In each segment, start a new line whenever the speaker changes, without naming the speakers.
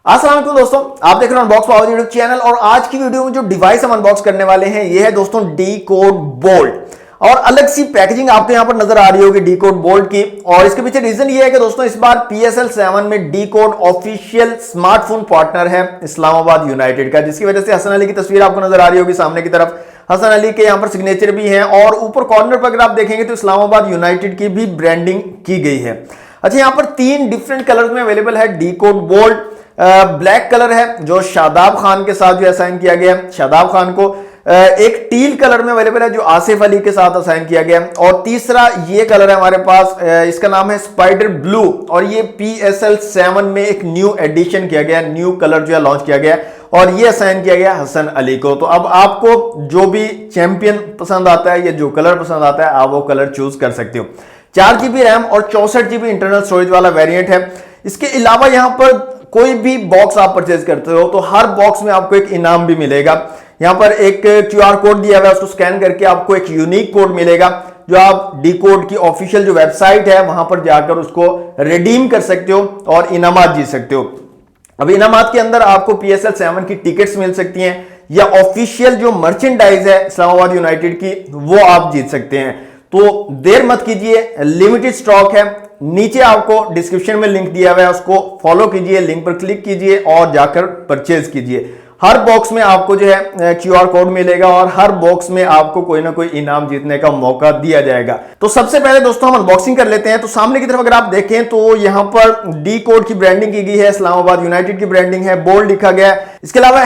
अस्सलाम वालेकुम दोस्तों, आप देख रहे हैं अनबॉक्स पावर यूट्यूब चैनल। और आज की वीडियो में जो डिवाइस हम अनबॉक्स करने वाले हैं ये है दोस्तों डीकोड बोल्ट। और अलग सी पैकेजिंग आपको यहां पर नजर आ रही होगी डीकोड बोल्ट की। और इसके पीछे रीजन ये है कि दोस्तों इस बार PSL 7 में डीकोड ऑफिशियल स्मार्टफोन पार्टनर है इस्लामाबाद यूनाइटेड का, जिसकी वजह से हसन अली की तस्वीर आपको नजर आ रही होगी सामने की तरफ। हसन अली के यहाँ पर सिग्नेचर भी है और ऊपर कॉर्नर पर अगर आप देखेंगे तो इस्लामाबाद यूनाइटेड की भी ब्रांडिंग की गई है। अच्छा, यहाँ पर 3 डिफरेंट कलर्स में अवेलेबल है डीकोड बोल्ट। ब्लैक कलर है जो शादाब खान के साथ जो असाइन किया गया है शादाब खान को। एक टील कलर में अवेलेबल है जो आसिफ अली के साथ असाइन किया गया है। और तीसरा ये कलर है हमारे पास, इसका नाम है स्पाइडर ब्लू। और ये PSL 7 में एक न्यू एडिशन किया गया, न्यू कलर जो है लॉन्च किया गया और ये असाइन किया गया हसन अली को। तो अब आपको जो भी चैंपियन पसंद आता है या जो कलर पसंद आता है आप वो कलर चूज कर सकते हो। 4 GB रैम और 64 GB इंटरनल स्टोरेज वाला वेरिएंट है। इसके अलावा यहाँ पर कोई भी बॉक्स आप परचेज करते हो तो हर बॉक्स में आपको एक इनाम भी मिलेगा। यहां पर एक QR कोड दिया हुआ है, उसको स्कैन करके आपको एक यूनिक कोड मिलेगा जो आप डीकोड की ऑफिशियल जो वेबसाइट है वहां पर जाकर उसको रिडीम कर सकते हो और इनामात जीत सकते हो। अब इनामात के अंदर आपको PSL 7 की टिकट्स मिल सकती हैं या ऑफिशियल जो मर्चेंडाइज है इस्लामाबाद यूनाइटेड की वो आप जीत सकते हैं। तो देर मत कीजिए, लिमिटेड स्टॉक है। नीचे आपको डिस्क्रिप्शन में लिंक दिया हुआ है, उसको फॉलो कीजिए, लिंक पर क्लिक कीजिए और जाकर परचेज कीजिए। हर बॉक्स में आपको जो है QR कोड मिलेगा और हर बॉक्स में आपको कोई ना कोई इनाम जीतने का मौका दिया जाएगा। तो सबसे पहले दोस्तों हम अनबॉक्सिंग कर लेते हैं। तो सामने की तरफ अगर आप देखें तो यहां पर डीकोड की ब्रांडिंग की गई है, इस्लामाबाद यूनाइटेड की ब्रांडिंग है, बोल्ड लिखा गया है। इसके अलावा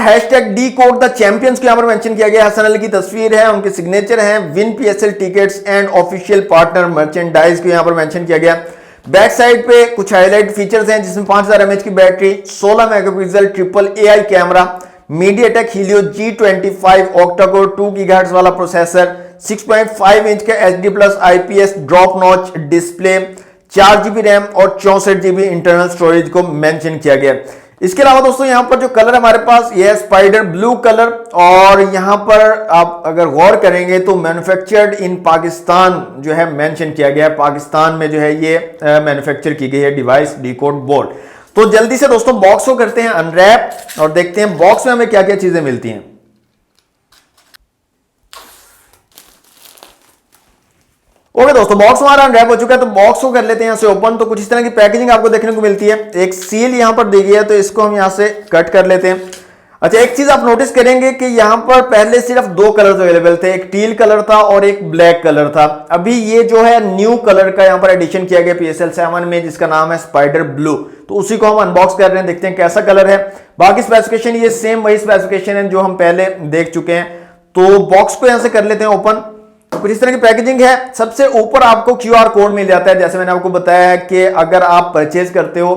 #डीकोड द चैंपियंस को यहां पर मेंशन किया गया है। हसन अली की तस्वीर है, उनके सिग्नेचर है, win PSL tickets and official partner merchandise को यहां पर मेंशन किया गया। बैक साइड पे कुछ हाईलाइट फीचर्स हैं जिसमें 5000 mAh की battery, 16 megapixel triple AI camera, MediaTek Helio G25 octa-core 2 GHz वाला प्रोसेसर, 6.5 इंच का HD+ IPS drop notch display, 4 GB RAM और 64 GB इंटरनल स्टोरेज को मेंशन किया गया। इसके अलावा दोस्तों यहां पर जो कलर हमारे पास ये है स्पाइडर ब्लू कलर। और यहां पर आप अगर गौर करेंगे तो मैन्युफैक्चर्ड इन पाकिस्तान जो है मेंशन किया गया है, पाकिस्तान में जो है ये मैन्युफैक्चर की गई है डिवाइस डीकोड बोल्ट। तो जल्दी से दोस्तों बॉक्स को करते हैं अनरैप और देखते हैं बॉक्स में हमें क्या क्या चीजें मिलती हैं। ओके दोस्तों, बॉक्स हमारा अनरैप हो चुका है। तो बॉक्स को कर लेते हैं यहां से ओपन। तो कुछ इस तरह की पैकेजिंग आपको देखने को मिलती है। एक सील यहां पर दी गई है तो इसको हम यहां से कट कर लेते हैं। अच्छा, एक चीज आप नोटिस करेंगे कि यहां पर पहले सिर्फ 2 कलर्स अवेलेबल थे, एक टील कलर था और एक ब्लैक कलर था। अभी ये जो है न्यू कलर का यहां पर एडिशन किया गया PSL 7 में जिसका नाम है स्पाइडर ब्लू। तो उसी को हम अनबॉक्स कर रहे हैं, देखते हैं कैसा कलर है। बाकी स्पेसिफिकेशन ये सेम वही स्पेसिफिकेशन है जो हम पहले देख चुके हैं। तो बॉक्स को यहां से कर लेते हैं ओपन। कुछ इस तरह की पैकेजिंग है। सबसे ऊपर आपको QR कोड मिल जाता है। जैसे मैंने आपको बताया है कि अगर आप परचेज करते हो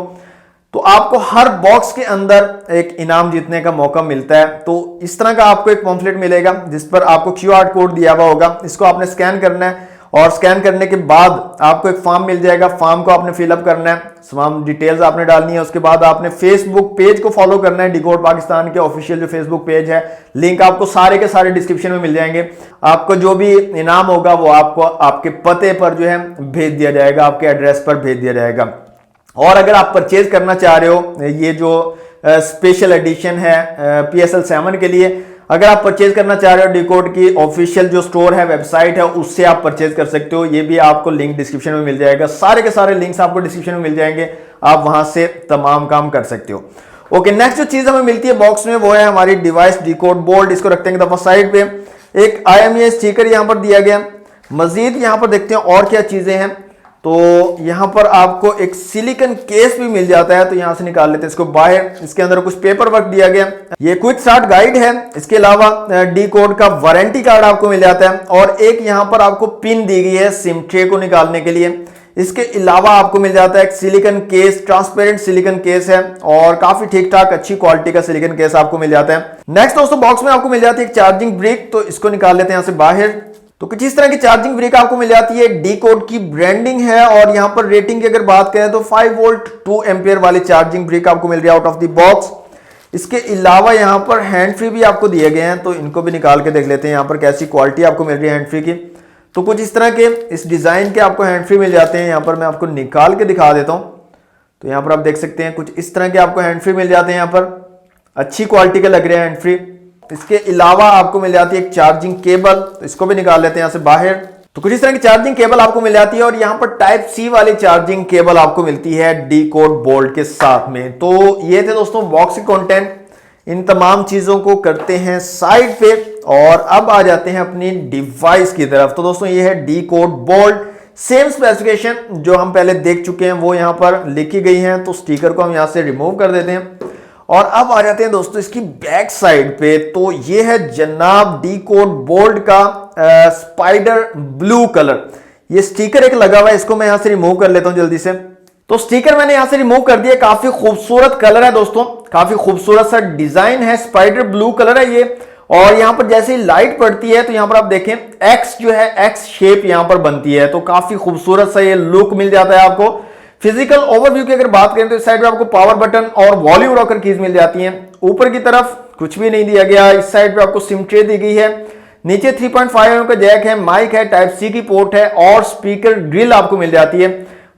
तो आपको हर बॉक्स के अंदर एक इनाम जीतने का मौका मिलता है। तो इस तरह का आपको एक पॉम्फलेट मिलेगा जिस पर आपको QR कोड दिया हुआ होगा। इसको आपने स्कैन करना है और स्कैन करने के बाद आपको एक फॉर्म मिल जाएगा। फॉर्म को आपने फिलअप करना है, तमाम डिटेल्स आपने डालनी है। उसके बाद आपने फेसबुक पेज को फॉलो करना है, डीकोड पाकिस्तान के ऑफिशियल जो फेसबुक पेज है। लिंक आपको सारे के सारे डिस्क्रिप्शन में मिल जाएंगे। आपको जो भी इनाम होगा वो आपको आपके पते पर जो है भेज दिया जाएगा, आपके एड्रेस पर भेज दिया जाएगा। और अगर आप परचेज करना चाह रहे हो ये जो स्पेशल एडिशन है PSL 7 के लिए, अगर आप परचेज करना चाह रहे हो डीकोड की ऑफिशियल जो स्टोर है, वेबसाइट है, उससे आप परचेज कर सकते हो। ये भी आपको लिंक डिस्क्रिप्शन में मिल जाएगा। सारे के सारे लिंक्स आपको डिस्क्रिप्शन में मिल जाएंगे, आप वहां से तमाम काम कर सकते हो। ओके, नेक्स्ट जो चीज हमें मिलती है बॉक्स में वो है हमारी डिवाइस डीकोड बोल्ट। इसको रखते हैं दफा साइड पे। एक IMEI स्टिकर यहां पर दिया गया। मजीद यहां पर देखते हैं और क्या चीजें हैं। तो यहां पर आपको एक सिलिकॉन केस भी मिल जाता है, तो यहां से निकाल लेते हैं इसको बाहर। इसके अंदर कुछ पेपर वर्क दिया गया। ये क्विक स्टार्ट गाइड है। इसके अलावा डीकोड का वारंटी कार्ड आपको मिल जाता है और एक यहां पर आपको पिन दी गई है सिम ट्रे को निकालने के लिए। इसके अलावा आपको मिल जाता है एक silicon case, transparent silicon case है और काफी ठीक ठाक अच्छी क्वालिटी का सिलिकॉन केस आपको मिल जाता है। नेक्स्ट दोस्तों बॉक्स में आपको मिल जाती है एक चार्जिंग ब्रिक। तो इसको निकाल लेते हैं यहां से बाहर। तो कुछ इस तरह की चार्जिंग ब्रिक आपको मिल जाती है। डीकोड की ब्रांडिंग है और यहां पर रेटिंग की अगर बात करें तो 5 वोल्ट 2 एम्पियर वाली चार्जिंग ब्रिक आपको मिल रही है आउट ऑफ द बॉक्स। इसके अलावा यहां पर हैंड फ्री भी आपको दिए गए हैं, तो इनको भी निकाल के देख लेते हैं यहां पर कैसी क्वालिटी आपको मिल रही है हैंड फ्री की। तो कुछ इस तरह के इस डिजाइन के आपको हैंड फ्री मिल जाते हैं। यहां पर मैं आपको निकाल के दिखा देता हूं। तो यहाँ पर आप देख सकते हैं कुछ इस तरह के आपको हैंड फ्री मिल जाते हैं। यहाँ पर अच्छी क्वालिटी के लग रहे हैं हैंड फ्री। इसके अलावा आपको मिल जाती है एक चार्जिंग केबल, तो इसको भी निकाल लेते हैं यहाँ से बाहर। तो कुछ इस तरह की चार्जिंग केबल आपको मिल जाती है और यहाँ पर टाइप सी वाली चार्जिंग केबल आपको मिलती है डीकोड बोल्ट के साथ में। तो ये थे दोस्तों बॉक्स के कंटेंट। इन तमाम चीजों को करते हैं साइड पे और अब आ जाते हैं अपनी डिवाइस की तरफ। तो दोस्तों ये है डीकोड बोल्ट। सेम स्पेसिफिकेशन जो हम पहले देख चुके हैं वो यहाँ पर लिखी गई है। तो स्टिकर को हम यहाँ से रिमूव कर देते हैं और अब आ जाते हैं दोस्तों इसकी बैक साइड पे। तो ये है जनाब डीकोड बोल्ट का स्पाइडर ब्लू कलर। ये स्टिकर एक लगा हुआ है, इसको मैं यहां से रिमूव कर लेता हूं जल्दी से। तो स्टिकर मैंने यहां से रिमूव कर दिया। काफी खूबसूरत कलर है दोस्तों, काफी खूबसूरत सा डिजाइन है, स्पाइडर ब्लू कलर है ये। और यहां पर जैसे ही लाइट पड़ती है तो यहां पर आप देखें एक्स जो है एक्स शेप यहां पर बनती है। तो काफी खूबसूरत सा ये लुक मिल जाता है आपको। फिजिकल ओवरव्यू की अगर बात करें तो इस साइड पे आपको पावर बटन और वॉल्यूम रॉकर कीज मिल जाती हैं। ऊपर की तरफ कुछ भी नहीं दिया गया। इस साइड पे आपको सिम ट्रे दी गई है। नीचे 3.5 mm का जैक है, माइक है, टाइप सी की पोर्ट है और स्पीकर ग्रिल आपको मिल जाती है।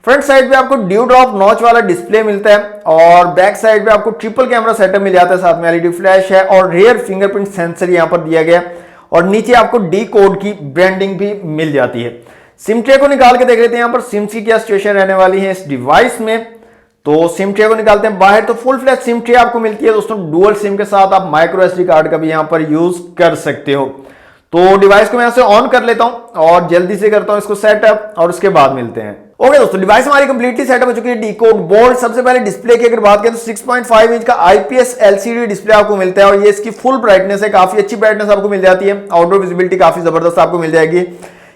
फ्रंट साइड पे आपको ड्यू ड्रॉप नॉच वाला डिस्प्ले मिलता है और बैक साइड पे आपको ट्रिपल कैमरा सेटअप मिल जाता है, साथ में एलईडी फ्लैश है और रियर फिंगरप्रिंट सेंसर यहां पर दिया गया और नीचे आपको डीकोड की ब्रांडिंग भी मिल जाती है। सिम ट्रे को निकाल के देख लेते हैं यहाँ पर सिम की क्या सिचुएशन रहने वाली है इस डिवाइस में। तो सिम ट्रे को निकालते हैं बाहर। तो फुल फ्लैश सिम ट्रे आपको मिलती है दोस्तों डुअल सिम के साथ। आप माइक्रो एसडी कार्ड का भी यहाँ पर यूज कर सकते हो। तो डिवाइस को मैं यहाँ से ऑन कर लेता हूं और जल्दी से करता हूं इसको सेटअप और उसके बाद मिलते हैं। ओके दोस्तों, डिवाइस हमारी कंप्लीटली सेटअप हो चुकी है डीकोड बोल्ट। सबसे पहले डिस्प्ले की अगर बात करें तो 6.5 इंच का आईपीएस एलसीडी डिस्प्ले आपको मिलता है और ये इसकी फुल ब्राइटनेस है। काफी अच्छी ब्राइटनेस आपको मिल जाती है। आउटडोर विजिबिलिटी काफी जबरदस्त आपको मिल जाएगी।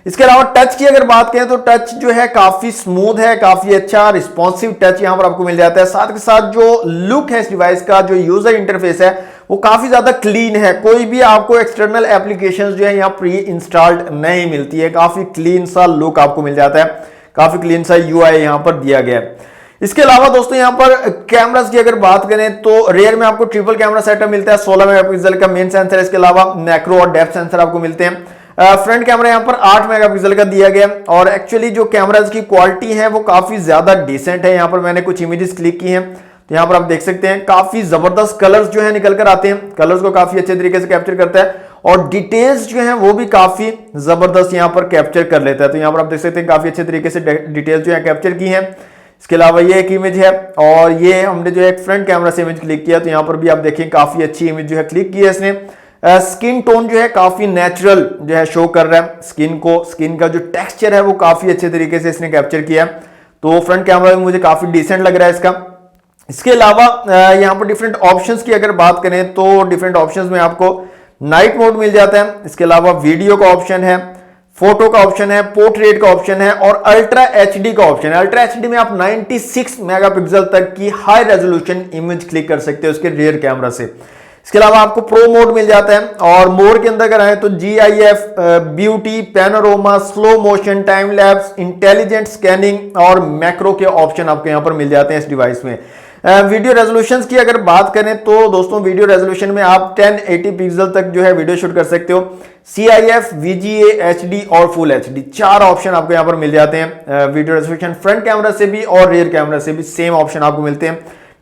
इसके अलावा टच की अगर बात करें तो टच जो है काफी स्मूथ है, काफी अच्छा रिस्पॉन्सिव टच यहां पर आपको मिल जाता है। साथ के साथ जो लुक है इस डिवाइस का, जो यूजर इंटरफेस है वो काफी ज्यादा क्लीन है। कोई भी आपको एक्सटर्नल एप्लीकेशंस जो है यहाँ प्री इंस्टॉल्ड नहीं मिलती है। काफी क्लीन सा लुक आपको मिल जाता है, काफी क्लीन सा यूआई यहाँ पर दिया गया है। इसके अलावा दोस्तों यहाँ पर कैमरास की अगर बात करें तो रेयर में आपको ट्रिपल कैमरा सेटअप मिलता है। 16 मेगापिक्सल का मेन सेंसर है। इसके अलावा मैक्रो और डेप्थ सेंसर आपको मिलते हैं। फ्रंट कैमरा यहाँ पर 8 मेगापिक्सल का दिया गया और एक्चुअली जो कैमरास की क्वालिटी है वो काफी ज्यादा डिसेंट है। यहाँ पर मैंने कुछ इमेजेस क्लिक की हैं तो यहाँ पर आप देख सकते हैं काफी जबरदस्त कलर्स जो है निकल कर आते हैं। कलर्स को काफी अच्छे तरीके से कैप्चर करता है और डिटेल्स जो है वो भी काफी जबरदस्त यहाँ पर कैप्चर कर लेता है। तो यहाँ पर आप देख सकते हैं काफी अच्छे तरीके से डिटेल्स जो है कैप्चर की है। इसके अलावा ये एक इमेज है और ये हमने जो है फ्रंट कैमरा से इमेज क्लिक किया तो यहाँ पर भी आप देखें काफी अच्छी इमेज जो है क्लिक की है इसने। स्किन टोन जो है काफी नेचुरल जो है शो कर रहा है स्किन को। स्किन का जो टेक्सचर है वो काफी अच्छे तरीके से इसने कैप्चर किया। तो फ्रंट कैमरा में मुझे काफी डिसेंट लग रहा है इसका। इसके अलावा यहाँ पर डिफरेंट ऑप्शंस की अगर बात करें तो डिफरेंट ऑप्शंस में आपको नाइट मोड मिल जाता है। इसके अलावा वीडियो का ऑप्शन है, फोटो का ऑप्शन है, पोर्ट्रेट का ऑप्शन है और अल्ट्रा एचडी का ऑप्शन है। अल्ट्रा एचडी में आप 96 मेगापिक्सल तक की हाई रेजोल्यूशन इमेज क्लिक कर सकते हो उसके रियर कैमरा से। इसके अलावा आपको प्रो मोड मिल जाता है और मोड के अंदर अगर आए तो GIF, beauty, panorama, slow motion, time lapse, intelligent scanning और मैक्रो के ऑप्शन आपको यहाँ पर मिल जाते हैं इस डिवाइस में। वीडियो रेजोल्यूशंस की अगर बात करें तो दोस्तों वीडियो रेजोल्यूशन में आप 1080 पिक्सल तक जो है वीडियो शूट कर सकते हो। CIF, VGA, HD और फुल HD 4 ऑप्शन आपको यहाँ पर मिल जाते हैं। वीडियो रेजोल्यूशन फ्रंट कैमरा से भी और रियर कैमरा से भी सेम ऑप्शन आपको मिलते हैं।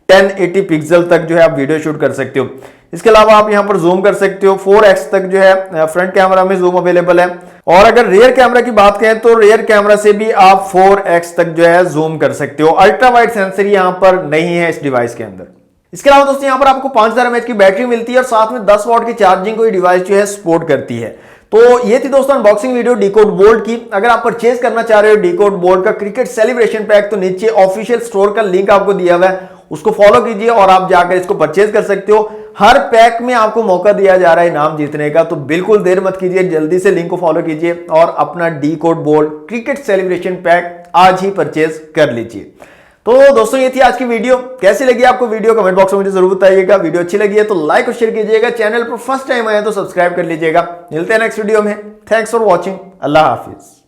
1080 पिक्सल तक जो है आप वीडियो शूट कर सकते हो। इसके अलावा आप यहां पर जूम कर सकते हो। 4x तक जो है फ्रंट कैमरा में जूम अवेलेबल है और अगर रियर कैमरा की बात करें तो रियर कैमरा से भी आप 4x तक जो है जूम कर सकते हो। अल्ट्रा वाइड सेंसर यहां पर नहीं है इस डिवाइस के अंदर। इसके अलावा दोस्तों यहां पर आपको 5000 mAh की बैटरी मिलती है और साथ में 10 वाट की चार्जिंग को ये डिवाइस जो है सपोर्ट करती है। तो ये थी दोस्तों अनबॉक्सिंग वीडियो डीकोड बोल्ट की। अगर आप परचेज करना चाह रहे हो डीकोड बोल्ट का क्रिकेट सेलिब्रेशन पैक तो नीचे ऑफिशियल स्टोर का लिंक आपको दिया हुआ है, उसको फॉलो कीजिए और आप जाकर इसको परचेज कर सकते हो। हर पैक में आपको मौका दिया जा रहा है इनाम जीतने का, तो बिल्कुल देर मत कीजिए, जल्दी से लिंक को फॉलो कीजिए और अपना decode bolt cricket celebration pack आज ही परचेज कर लीजिए। तो दोस्तों ये थी आज की वीडियो। कैसी लगी आपको वीडियो कमेंट बॉक्स में मुझे जरूर बताइएगा। वीडियो अच्छी लगी है तो लाइक और शेयर कीजिएगा। चैनल पर फर्स्ट टाइम आए तो सब्सक्राइब कर लीजिएगा। मिलते हैं नेक्स्ट वीडियो में। Thanks for watching. Allah Hafiz.